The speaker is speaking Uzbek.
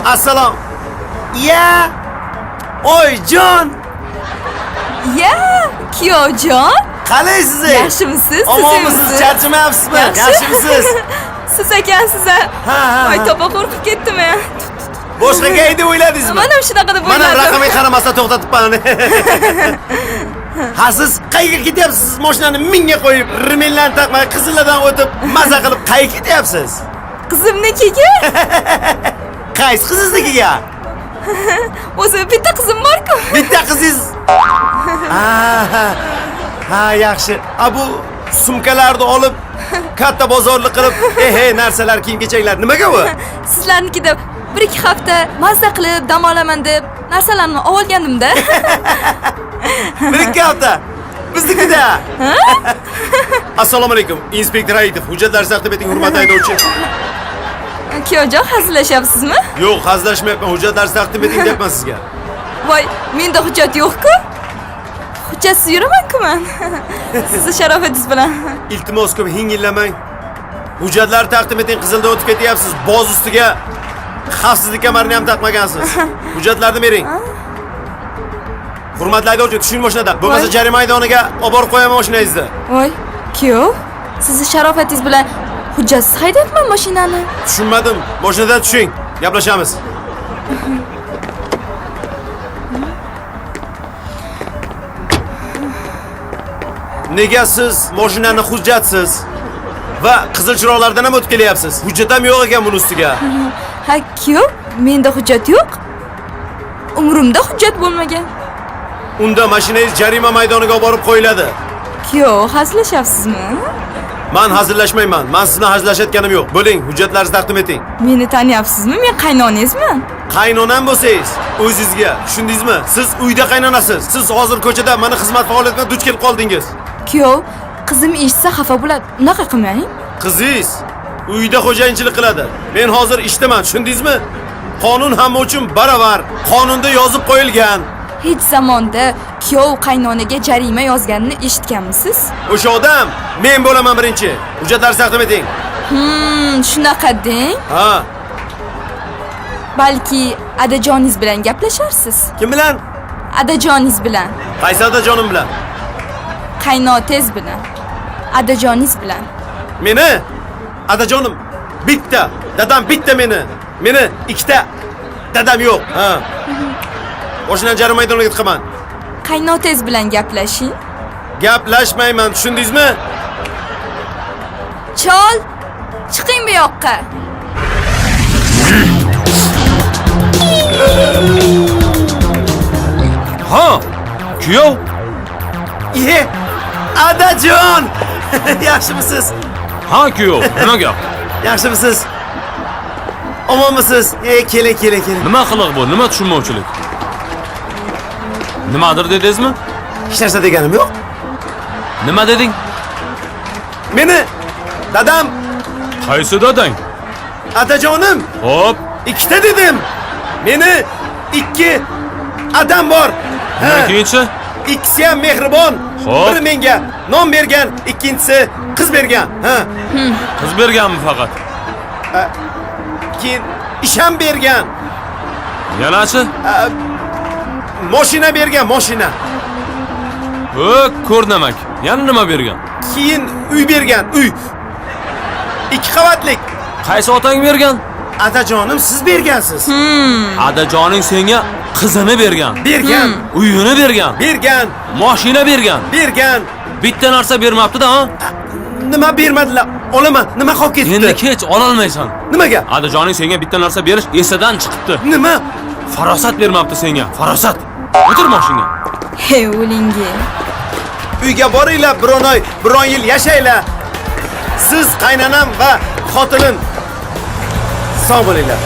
Assalom. Ya. Oyjon. Ya, kuyovjon. Qalaysiz? Yaxshimisiz? Omonmisiz? Charchamayapsizmi? Yaxshimisiz? Siz ekansiz. Ha. Voy, topa qo'rqib ketdim. Boshqaga deb o'yladingizmi? Mana shunaqa deb Mana o'yladim. raqamga qaramasa to'xtatibman. Ha, siz qayerga ketyapsiz? Mashinani mingga qo'yib, rimellarni taqmay, qizillardan o'tib, maza qilib qayerga ketyapsiz? Qizimnikiga? Qaysi qizingiznikiga? O'zi bitta qizim bor-ku. Bitta qizingiz. Ha, yaxshi. Bu sumkalarni olib, katta bozorlik qilib, narsalar, kiyim-kechaklar nimaga bu? Sizlarnikida 1-2 hafta mazza qilib dam olaman deb narsalarni olgandim-da. 1-2 hafta. Biznikida. Assalomu alaykum. Inspektor Aidov, hujjatlar taqdim eting, hurmatli haydovchi. Kuyovjon, hazillashyapsizmi? Yo'q, hazillashmayapman. Hujjatlar taqdim eting deyapman sizga. Voy, menda hujjat yo'q-ku. Hujjatsiz yuraman-ku men. Sizni sharofatingiz bilan. Iltimos ko'p hingillamang. Hujjatlar taqdim eting, qizilda o'tib ketyapsiz. Boz ustiga xavfsizlik kamarini ham taqmagansiz. Hujjatlarni bering. Hurmatli haydovchi, tushing mashinadan. Bo'lmasa jarima maydoniga olib borib qo'yaman mashinangizni. Voy, kuyov, sizni sharofatingiz bilan hujjatsiz haydayapman mashinani. Tushunmadim. Mashinadan tushing. Gaplashamiz. Nega siz mashinani hujjatsiz va qizil chiroqlardan ham o'tib kelyapsiz? Hujjat ham yo'q ekan buning ustiga. Ha, kuyov, menda hujjat yo'q. Umrimda hujjat bo'lmagan. Unda mashinangiz jarima maydoniga olib borib qo'yiladi. Kuyov, hazillashyapsizmi? Men hazillashmayman. Men sizni hazillashayotganim yo'q. Bo'ling, hujjatlaringizni taqdim eting. Meni taniyapsizmi? Men qaynonangizman. Qaynonam bo'lsangiz, o'zingizga, tushundingizmi? Siz uyda qaynonasiz. Siz hozir ko'chada meni xizmat faoliyatiga duch kelib qoldingiz. Kuyov, qizim eshitsa xafa bo'ladi. Unaqa qilmang. Qizingiz uyda xo'jayinchilik qiladi. Men hozir ishdaman, tushundingizmi? Qonun hamma uchun barobar. Qonunda yozib qo'yilgan. Hech zamonda kuyov qaynonaga jarima yozganini eshitganmisiz? O'sha odam men bo'laman birinchi. Hujjatlaringizni taqdim eting. Shunaqa deng. Ha. Balki adajoningiz bilan gaplasharsiz. Kim bilan? Adajoningiz bilan. Qaysi adajonim bilan? Qaynotangiz bilan. Adajoningiz bilan. Meni adajonim bitta, dadam bitta meni. Meni ikkita dadam yo'q. Ha. O'shadan jarima maydoniga chiqaman. Qaynotangiz bilan gaplashing. Gaplashmayman, tushundingizmi? Chol, chiqing bu yoqqa. Ha, kuyov. Adajon! Yaxshimisiz? Ha, kuyov. Nima gap? Yaxshimisiz? Omonmisiz? Keling. Nima qiliq bu? Nima tushunmovchilik? Nimadir dedingizmi? Hech narsa deganim yo'q. Nima deding? Meni dadam, Qaysi dadang? adajonim Hop, ikkita dedim. Meni ikki adam bor. keyinchi? Ikkisi ham mehribon. Xo'p. Biri menga non bergan, ikkinchisi qiz bergan. Qiz berganmi faqat? Keyin ish ham bergan. Yanachi? Mashina bergan, mashina. Ko'rnamak. Yana nima bergan? Keyin uy bergan, uy. 2 qavatlik. Qaysi otang bergan? Adajonim siz bergansiz. Adajoning senga qizini bergan. Bergan. Uyini bergan. Bergan. Mashina bergan. Bergan. Bitta narsa bermabdi-da, ha? Nima bermadilar? Olaman. Nima qolib ketdi? Endi kech ololmaysan. Nimaga? Adajoning senga bitta narsa berish esidan chiqibdi. Nima? Farosat bermabdi senga. Farosat. O'tir mashinaga. Hey, o'lingi. Uyga boringlar, biron oy, biron yil yashaylar. Siz qaynanam va xotinim sog' bo'linglar.